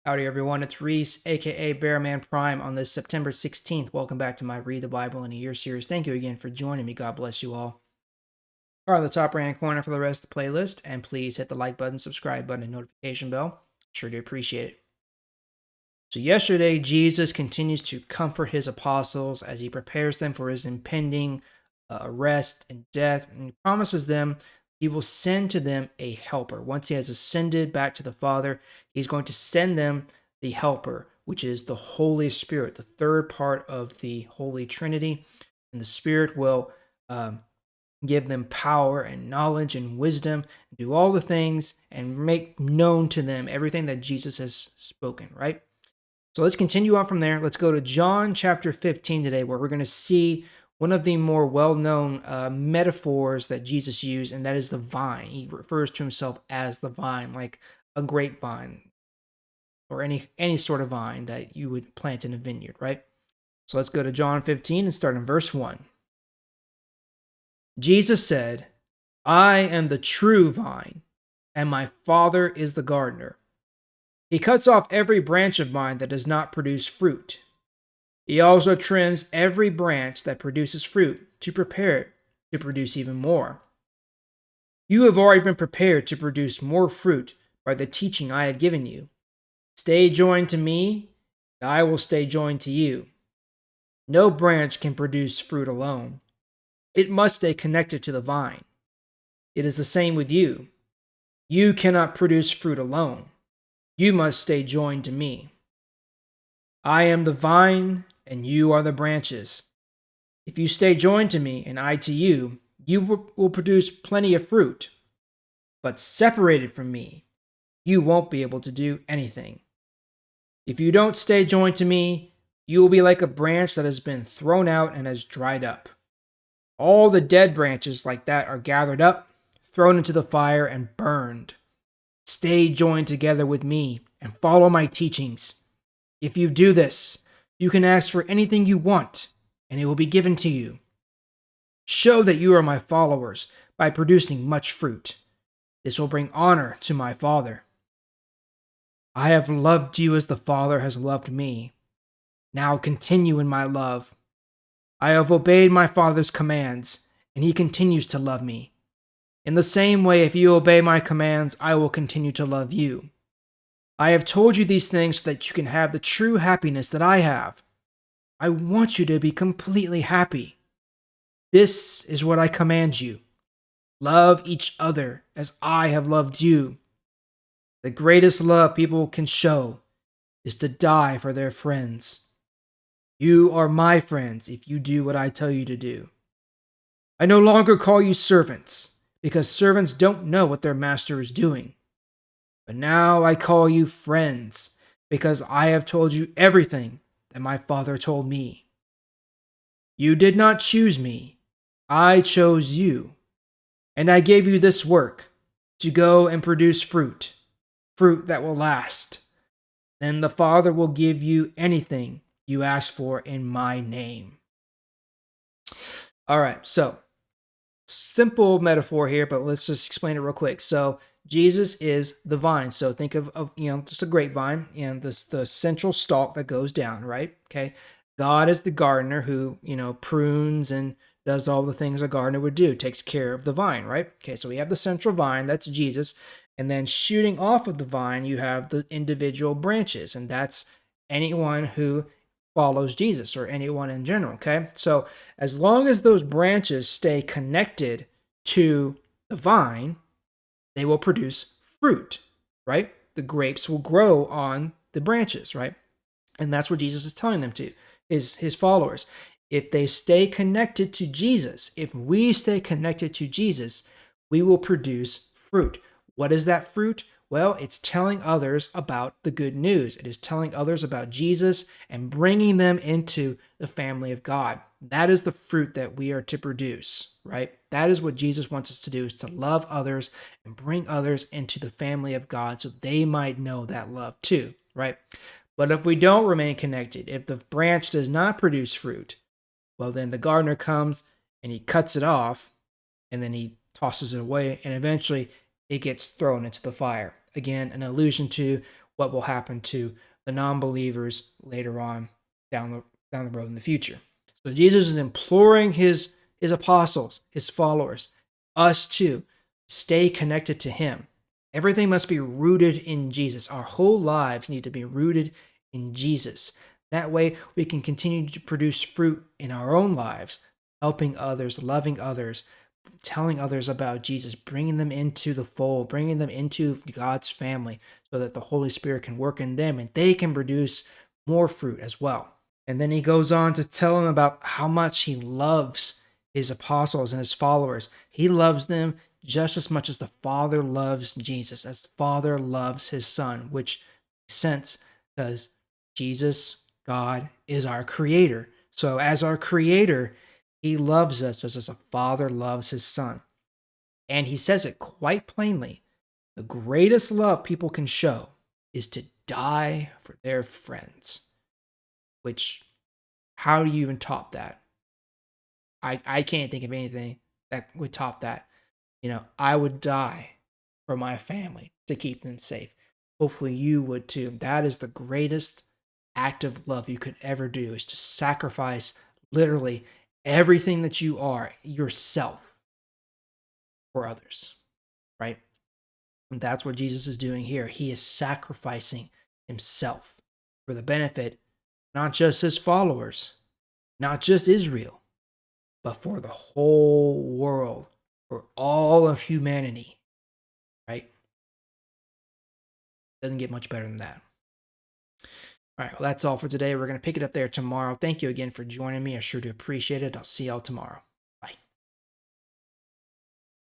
Howdy, everyone. It's Reese, aka Bearman Prime, on this September 16th. Welcome back to my Read the Bible in a Year series. Thank you again for joining me. God bless you all. All right, the top right hand corner for the rest of the playlist, and please hit the like button, subscribe button, and notification bell. Sure do appreciate it. So, yesterday, Jesus continues to comfort his apostles as he prepares them for his impending arrest and death, and he promises them he will send to them a helper. Once he has ascended back to the Father, he's going to send them the helper, which is the Holy Spirit, the third part of the Holy Trinity. And the Spirit will give them power and knowledge and wisdom, do all the things and make known to them everything that Jesus has spoken, right? So let's continue on from there. Let's go to John chapter 15 today, where we're going to see one of the more well-known metaphors that Jesus used, and that is the vine. He refers to himself as the vine, like a grapevine or any sort of vine that you would plant in a vineyard, right? So let's go to John 15 and start in verse 1. Jesus said, "I am the true vine, and my Father is the gardener. He cuts off every branch of mine that does not produce fruit. He also trims every branch that produces fruit to prepare it to produce even more. You have already been prepared to produce more fruit by the teaching I have given you. Stay joined to me, and I will stay joined to you. No branch can produce fruit alone. It must stay connected to the vine. It is the same with you. You cannot produce fruit alone. You must stay joined to me. I am the vine, and you are the branches. If you stay joined to me, and I to you, you will produce plenty of fruit. But separated from me, you won't be able to do anything. If you don't stay joined to me, you will be like a branch that has been thrown out and has dried up. All the dead branches like that are gathered up, thrown into the fire, and burned. Stay joined together with me and follow my teachings. If you do this, you can ask for anything you want, and it will be given to you. Show that you are my followers by producing much fruit. This will bring honor to my Father. I have loved you as the Father has loved me. Now continue in my love. I have obeyed my Father's commands, and he continues to love me. In the same way, if you obey my commands, I will continue to love you. I have told you these things so that you can have the true happiness that I have. I want you to be completely happy. This is what I command you. Love each other as I have loved you. The greatest love people can show is to die for their friends. You are my friends if you do what I tell you to do. I no longer call you servants, because servants don't know what their master is doing. But now I call you friends, because I have told you everything that my Father told me. You did not choose me, I chose you, and I gave you this work, to go and produce fruit, fruit that will last. Then the Father will give you anything you ask for in my name." All right, so simple metaphor here, but let's just explain it real quick. So Jesus is the vine. So think of just a grapevine and the central stalk that goes down, right? Okay. God is the gardener who, prunes and does all the things a gardener would do, takes care of the vine, right? Okay, so we have the central vine, that's Jesus. And then shooting off of the vine, you have the individual branches, and that's anyone who follows Jesus or anyone in general, okay? So as long as those branches stay connected to the vine, they will produce fruit, right? The grapes will grow on the branches, right? And that's what Jesus is telling them to, his followers. If they stay connected to Jesus, if we stay connected to Jesus, we will produce fruit. What is that fruit? Well, it's telling others about the good news. It is telling others about Jesus and bringing them into the family of God. That is the fruit that we are to produce, right? That is what Jesus wants us to do, is to love others and bring others into the family of God so they might know that love too, right? But if we don't remain connected, if the branch does not produce fruit, well, then the gardener comes and he cuts it off, and then he tosses it away, and eventually it gets thrown into the fire. Again, an allusion to what will happen to the non-believers later on down the road in the future. So Jesus is imploring his apostles, his followers, us to stay connected to him. Everything must be rooted in Jesus. Our whole lives need to be rooted in Jesus. That way we can continue to produce fruit in our own lives, helping others, loving others, telling others about Jesus, bringing them into the fold, bringing them into God's family so that the Holy Spirit can work in them and they can produce more fruit as well. And then he goes on to tell them about how much he loves his apostles and his followers. He loves them just as much as the Father loves Jesus, as the Father loves his Son, which makes sense because Jesus, God, is our creator. So, as our creator, he loves us just as a father loves his son. And he says it quite plainly. The greatest love people can show is to die for their friends. Which, how do you even top that? I can't think of anything that would top that. I would die for my family to keep them safe. Hopefully you would too. That is the greatest act of love you could ever do, is to sacrifice literally everything that you are, yourself, for others, right? And that's what Jesus is doing here. He is sacrificing himself for the benefit, not just his followers, not just Israel, but for the whole world, for all of humanity, right? Doesn't get much better than that. All right, well, that's all for today. We're going to pick it up there tomorrow. Thank you again for joining me. I sure do appreciate it. I'll see y'all tomorrow.